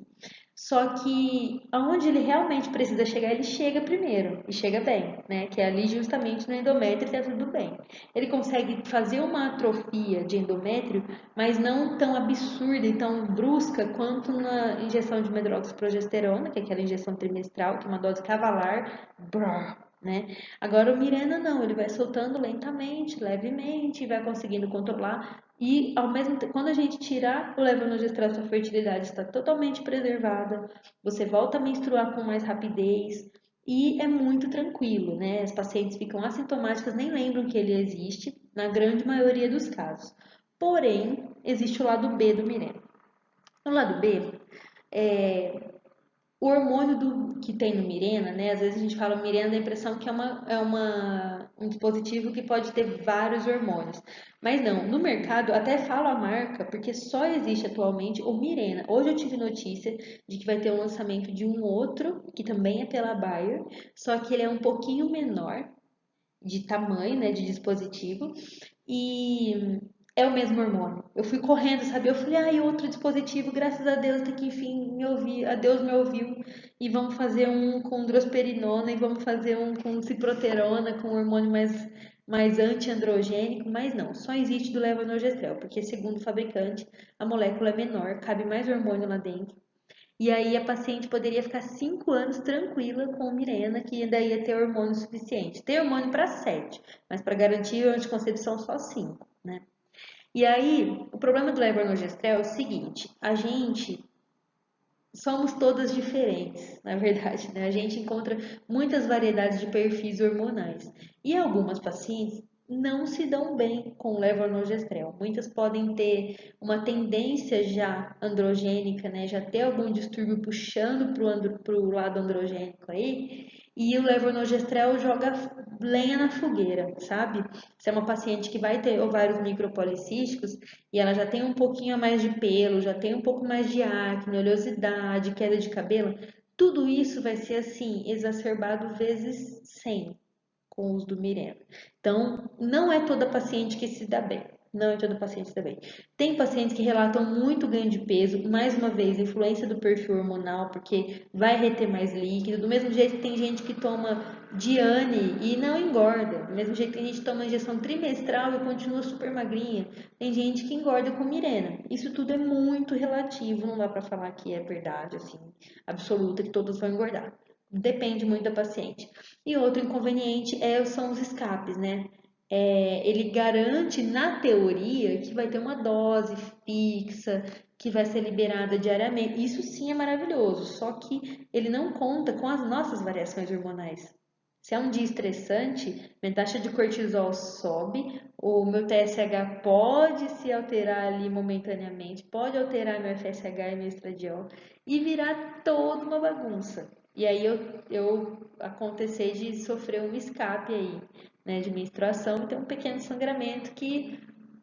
Só que aonde ele realmente precisa chegar, ele chega primeiro e chega bem, né? Que é ali justamente no endométrio que tá tudo bem. Ele consegue fazer uma atrofia de endométrio, mas não tão absurda e tão brusca quanto na injeção de medroxprogesterona, que é aquela injeção trimestral, que é uma dose cavalar, brrr, né? Agora o Mirena não, ele vai soltando lentamente, levemente, e vai conseguindo controlar. E ao mesmo tempo, quando a gente tirar o levonorgestrel, sua fertilidade está totalmente preservada, você volta a menstruar com mais rapidez e é muito tranquilo, né? As pacientes ficam assintomáticas, nem lembram que ele existe, na grande maioria dos casos. Porém, existe o lado B do Mirena. O lado B é o hormônio que tem no Mirena, né? Às vezes a gente fala Mirena da impressão que um dispositivo que pode ter vários hormônios. Mas não, no mercado, até falo a marca, porque só existe atualmente o Mirena. Hoje eu tive notícia de que vai ter um lançamento de um outro, que também é pela Bayer, só que ele é um pouquinho menor de tamanho, né, de dispositivo, e é o mesmo hormônio. Eu fui correndo, sabe? Eu falei, ai, outro dispositivo, graças a Deus, até que enfim me ouvi, a Deus me ouviu. E vamos fazer um com drosperinona e vamos fazer um com ciproterona, com hormônio mais antiandrogênico, mas não, só existe do levonorgestrel, porque segundo o fabricante, a molécula é menor, cabe mais hormônio lá dentro. E aí a paciente poderia ficar 5 anos tranquila com o Mirena, que ainda ia ter hormônio suficiente. Tem hormônio para 7, mas para garantir a anticoncepção só 5, né? E aí, o problema do levonorgestrel é o seguinte, a gente somos todas diferentes, na verdade, né? A gente encontra muitas variedades de perfis hormonais. E algumas pacientes não se dão bem com o levonorgestrel. Muitas podem ter uma tendência já androgênica, né? Já ter algum distúrbio puxando para o lado androgênico aí. E o levonorgestrel joga lenha na fogueira, sabe? Se é uma paciente que vai ter ovários micropolicísticos, e ela já tem um pouquinho a mais de pelo, já tem um pouco mais de acne, oleosidade, queda de cabelo, tudo isso vai ser assim, exacerbado vezes 100 com o uso do Mirena. Então, não é toda paciente que se dá bem. Não é toda paciente que se dá bem. Tem pacientes que relatam muito ganho de peso, mais uma vez, influência do perfil hormonal, porque vai reter mais líquido. Do mesmo jeito que tem gente que toma Diane e não engorda. Do mesmo jeito que tem gente que toma injeção trimestral e continua super magrinha. Tem gente que engorda com Mirena. Isso tudo é muito relativo, não dá pra falar que é verdade, assim, absoluta, que todos vão engordar. Depende muito da paciente. E outro inconveniente são os escapes, né? Ele garante, na teoria, que vai ter uma dose fixa, que vai ser liberada diariamente. Isso sim é maravilhoso, só que ele não conta com as nossas variações hormonais. Se é um dia estressante, minha taxa de cortisol sobe, o meu TSH pode se alterar ali momentaneamente, pode alterar meu FSH e meu estradiol e virar toda uma bagunça. E aí eu acontecer de sofrer um escape aí, né, de menstruação e ter um pequeno sangramento que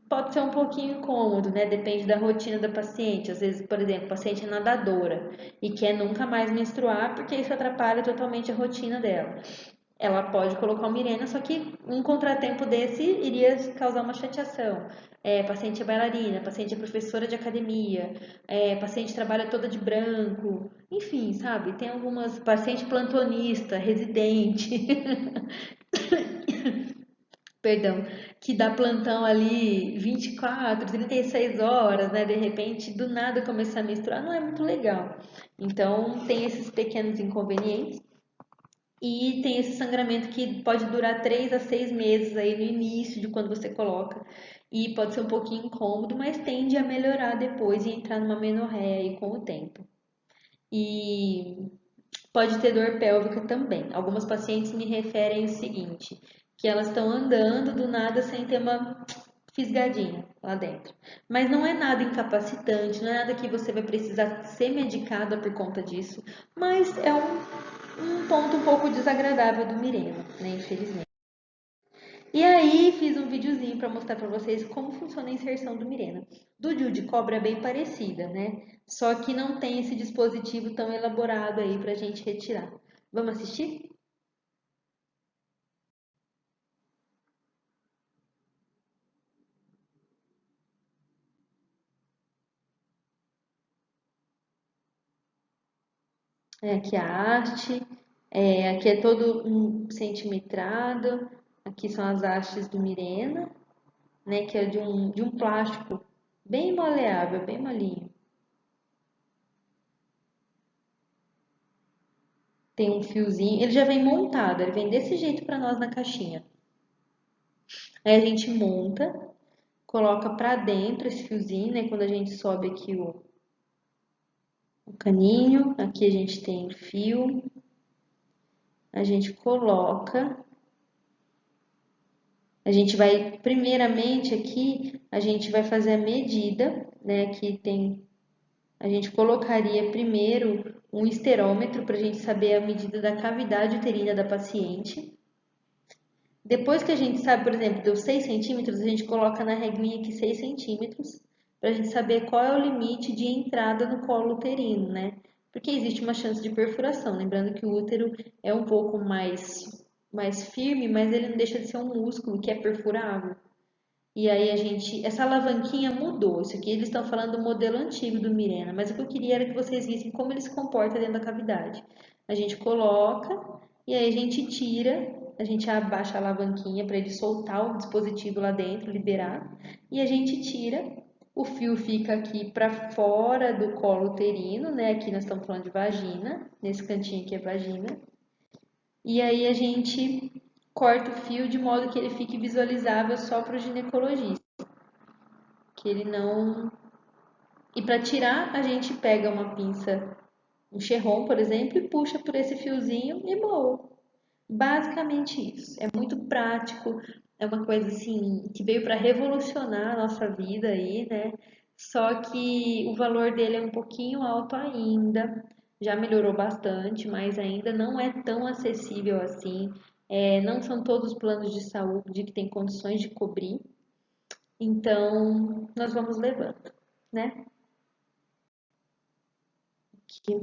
pode ser um pouquinho incômodo, né? Depende da rotina da paciente. Às vezes, por exemplo, a paciente é nadadora e quer nunca mais menstruar porque isso atrapalha totalmente a rotina dela. Ela pode colocar o Mirena, só que um contratempo desse iria causar uma chateação. Paciente é bailarina, paciente é professora de academia, paciente trabalha toda de branco, enfim, sabe? Tem algumas paciente plantonista, residente, perdão, que dá plantão ali 24, 36 horas, né? De repente, do nada começar a menstruar, não é muito legal. Então, tem esses pequenos inconvenientes. E tem esse sangramento que pode durar 3 a 6 meses aí no início de quando você coloca. E pode ser um pouquinho incômodo, mas tende a melhorar depois e entrar numa menorreia aí com o tempo. E Pode ter dor pélvica também. Algumas pacientes me referem o seguinte, que elas estão andando do nada sem ter uma fisgadinha lá dentro. Mas não é nada incapacitante, não é nada que você vai precisar ser medicada por conta disso, mas é um ponto um pouco desagradável do Mirena, né, infelizmente. E aí fiz um videozinho para mostrar para vocês como funciona a inserção do Mirena. Do DIU de cobra é bem parecida, né? Só que não tem esse dispositivo tão elaborado aí para a gente retirar. Vamos assistir? Aqui a haste, aqui é todo um centimetrado, aqui são as hastes do Mirena, né? Que é de um plástico bem maleável, bem molinho. Tem um fiozinho, ele já vem montado, ele vem desse jeito para nós na caixinha. Aí a gente monta, coloca para dentro esse fiozinho, né? Quando a gente sobe aqui o caninho, aqui a gente tem o fio, a gente coloca, a gente vai, primeiramente aqui, a gente vai fazer a medida, né? Aqui tem, a gente colocaria primeiro um esterômetro para a gente saber a medida da cavidade uterina da paciente. Depois que a gente sabe, por exemplo, deu 6 centímetros, a gente coloca na reguinha aqui 6 centímetros, para a gente saber qual é o limite de entrada no colo uterino, né? Porque existe uma chance de perfuração. Lembrando que o útero é um pouco mais firme, mas ele não deixa de ser um músculo que é perfurável. E aí a gente, essa alavanquinha mudou. Isso aqui eles estão falando do modelo antigo do Mirena, mas o que eu queria era que vocês vissem como ele se comporta dentro da cavidade. A gente coloca e aí a gente tira, a gente abaixa a alavanquinha para ele soltar o dispositivo lá dentro, liberar, e a gente tira. O fio fica aqui para fora do colo uterino, né? Aqui nós estamos falando de vagina, nesse cantinho aqui é vagina. E aí a gente corta o fio de modo que ele fique visualizável só para o ginecologista, que ele não. E para tirar, a gente pega uma pinça, um cherrom, por exemplo, e puxa por esse fiozinho e boa. Basicamente isso. É muito prático, é uma coisa assim que veio para revolucionar a nossa vida aí, né? Só que o valor dele é um pouquinho alto ainda. Já melhorou bastante, mas ainda não é tão acessível assim. Não são todos os planos de saúde que têm condições de cobrir. Então, nós vamos levando, né? Que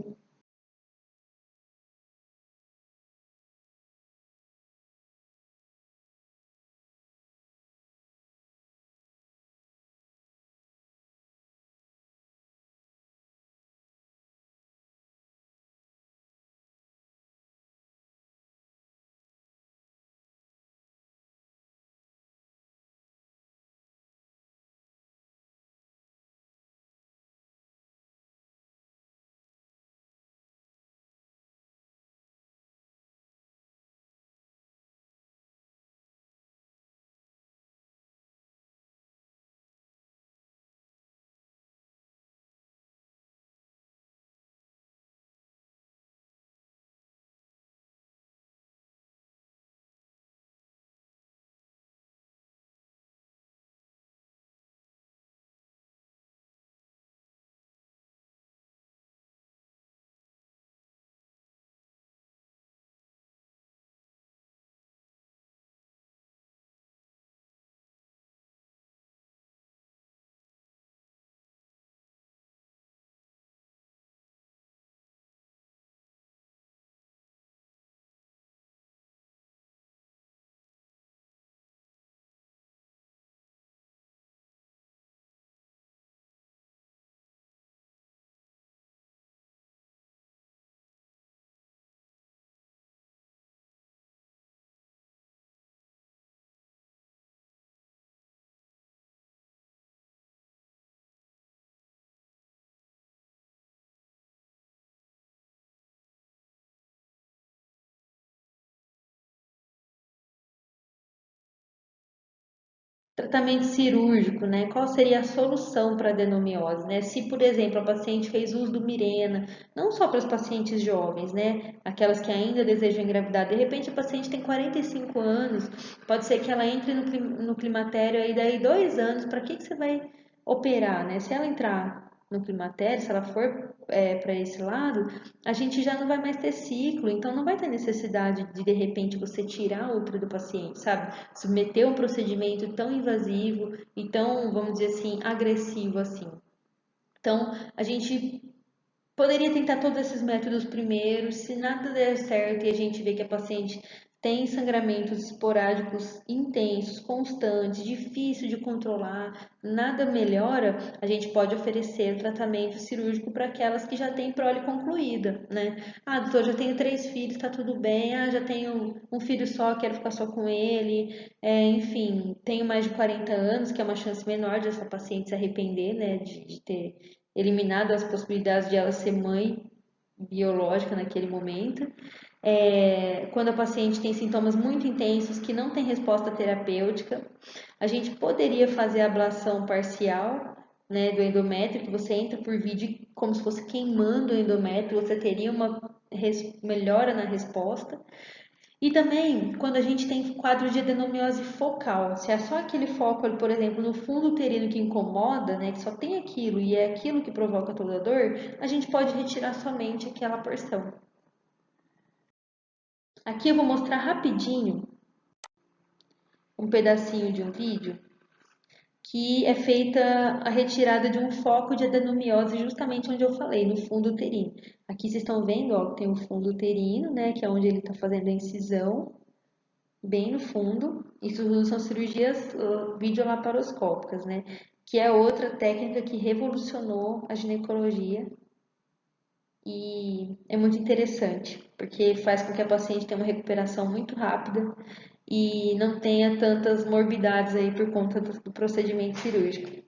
Tratamento cirúrgico, né? Qual seria a solução para a adenomiose, né? Se, por exemplo, a paciente fez uso do Mirena, não só para os pacientes jovens, né? Aquelas que ainda desejam engravidar, de repente a paciente tem 45 anos, pode ser que ela entre no climatério aí daí 2 anos, para que você vai operar, né? Se ela entrar no climatério, se ela for para esse lado, a gente já não vai mais ter ciclo, então não vai ter necessidade de repente você tirar o útero do paciente, sabe? Submeter um procedimento tão invasivo e tão, vamos dizer assim, agressivo assim. Então, a gente poderia tentar todos esses métodos primeiro, se nada der certo e a gente vê que a paciente tem sangramentos esporádicos intensos, constantes, difícil de controlar, nada melhora, a gente pode oferecer tratamento cirúrgico para aquelas que já têm prole concluída, né? Ah, doutor, já tenho 3 filhos, tá tudo bem. Ah, já tenho um filho só, quero ficar só com ele. Enfim, tenho mais de 40 anos, que é uma chance menor dessa paciente se arrepender, né, de ter eliminado as possibilidades de ela ser mãe biológica naquele momento. Quando a paciente tem sintomas muito intensos que não tem resposta terapêutica, a gente poderia fazer a ablação parcial, né, do endométrio, que você entra por vídeo como se fosse queimando o endométrio, você teria uma melhora na resposta. E também, quando a gente tem quadro de adenomiose focal, se é só aquele foco, por exemplo, no fundo uterino que incomoda, né, que só tem aquilo e é aquilo que provoca toda a dor, a gente pode retirar somente aquela porção. Aqui eu vou mostrar rapidinho um pedacinho de um vídeo que é feita a retirada de um foco de adenomiose justamente onde eu falei, no fundo uterino. Aqui vocês estão vendo, ó, que tem o fundo uterino, né, que é onde ele está fazendo a incisão, bem no fundo. Isso são cirurgias videolaparoscópicas, né, que é outra técnica que revolucionou a ginecologia e é muito interessante, porque faz com que a paciente tenha uma recuperação muito rápida e não tenha tantas morbidades aí por conta do procedimento cirúrgico.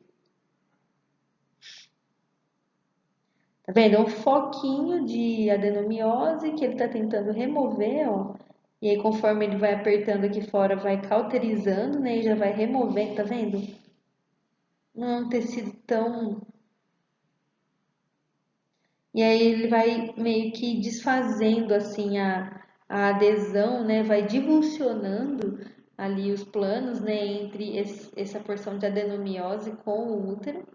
Tá vendo? É um foquinho de adenomiose que ele tá tentando remover, ó. E aí, conforme ele vai apertando aqui fora, vai cauterizando, né? E já vai removendo, tá vendo? Não é um tecido tão. E aí ele vai meio que desfazendo, assim, a adesão, né? Vai divulsionando ali os planos, né? Entre essa porção de adenomiose com o útero.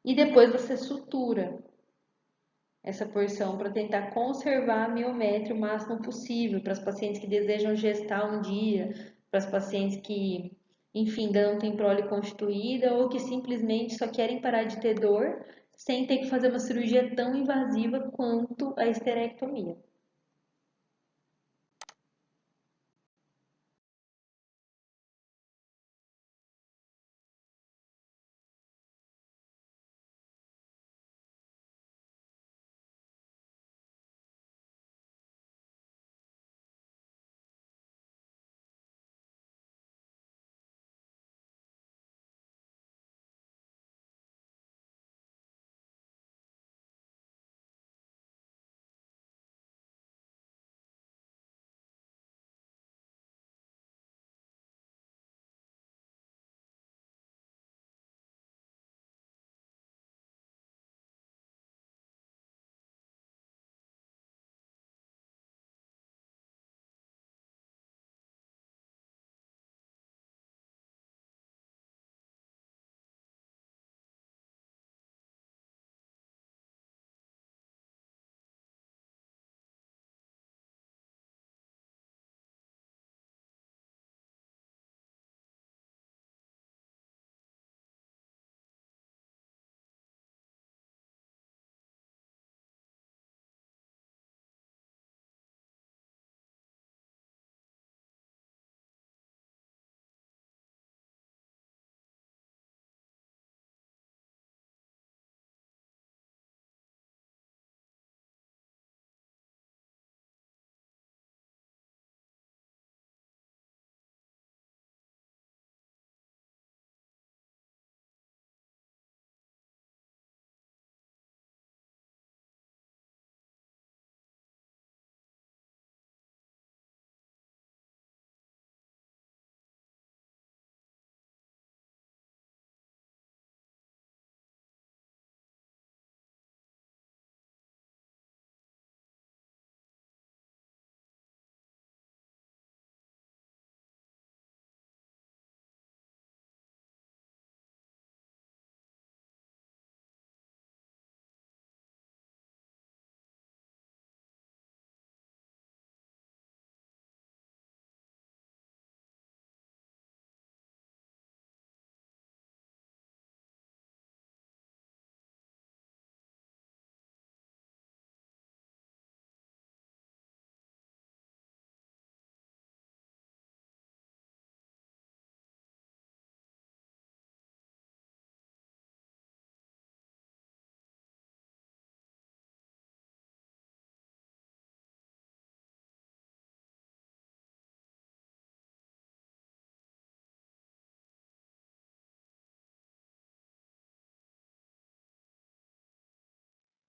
E depois você sutura essa porção para tentar conservar a miométria o máximo possível para as pacientes que desejam gestar um dia, para as pacientes que, enfim, ainda não têm prole constituída ou que simplesmente só querem parar de ter dor sem ter que fazer uma cirurgia tão invasiva quanto a esterectomia.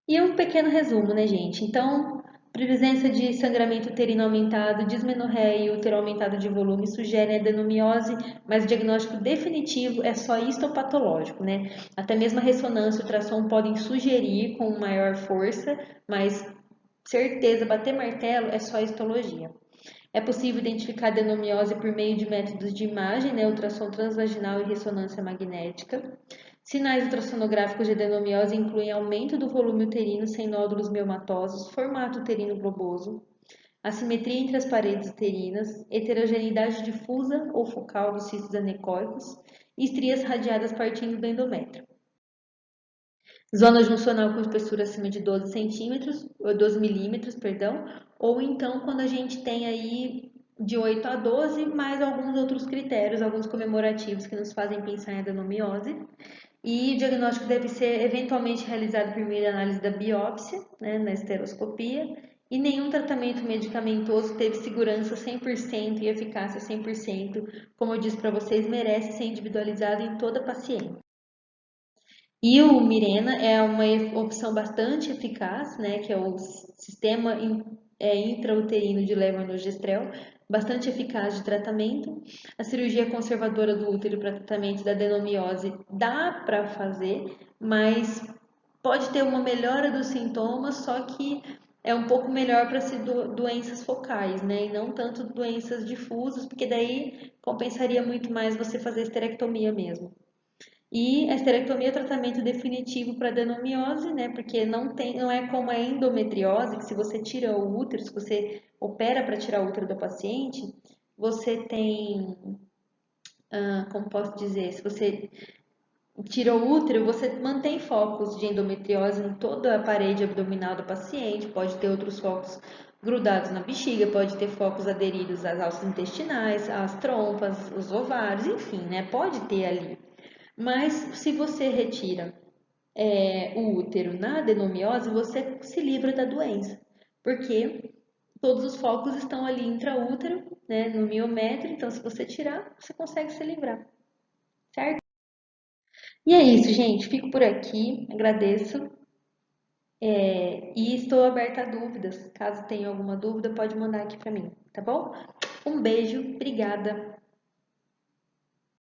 E um pequeno resumo, né, gente? Então, presença de sangramento uterino aumentado, dismenorreia e útero aumentado de volume sugerem adenomiose, mas o diagnóstico definitivo é só histopatológico, né? Até mesmo a ressonância e o ultrassom podem sugerir com maior força, mas certeza, bater martelo é só histologia. É possível identificar adenomiose por meio de métodos de imagem, né, ultrassom transvaginal e ressonância magnética. Sinais ultrassonográficos de adenomiose incluem aumento do volume uterino sem nódulos miomatosos, formato uterino globoso, assimetria entre as paredes uterinas, heterogeneidade difusa ou focal dos cistos anecoicos e estrias radiadas partindo do endométrio. Zona juncional com espessura acima de 12 centímetros, ou 12 milímetros, perdão, ou então quando a gente tem aí de 8 a 12, mais alguns outros critérios, alguns comemorativos que nos fazem pensar em adenomiose. E o diagnóstico deve ser eventualmente realizado por meio de análise da biópsia, né, na esteroscopia, e nenhum tratamento medicamentoso teve segurança 100% e eficácia 100%, como eu disse para vocês, merece ser individualizado em toda paciente. E o Mirena é uma opção bastante eficaz, né, que é o sistema intrauterino de levonorgestrel, bastante eficaz de tratamento. A cirurgia conservadora do útero para tratamento da adenomiose dá para fazer, mas pode ter uma melhora dos sintomas, só que é um pouco melhor para se doenças focais, né, e não tanto doenças difusas, porque daí compensaria muito mais você fazer esterectomia mesmo. E a esterectomia é o tratamento definitivo para adenomiose, né? Porque não é como a endometriose, que se você tira o útero, se você opera para tirar o útero do paciente, você tem, como posso dizer, se você tira o útero, você mantém focos de endometriose em toda a parede abdominal do paciente, pode ter outros focos grudados na bexiga, pode ter focos aderidos às alças intestinais, às trompas, os ovários, enfim, né? Pode ter ali. Mas se você retira o útero na adenomiose, você se livra da doença, porque todos os focos estão ali intraútero, né, no miométrio, então se você tirar, você consegue se livrar, certo? E é isso, gente, fico por aqui, agradeço, e estou aberta a dúvidas, caso tenha alguma dúvida, pode mandar aqui para mim, tá bom? Um beijo, obrigada!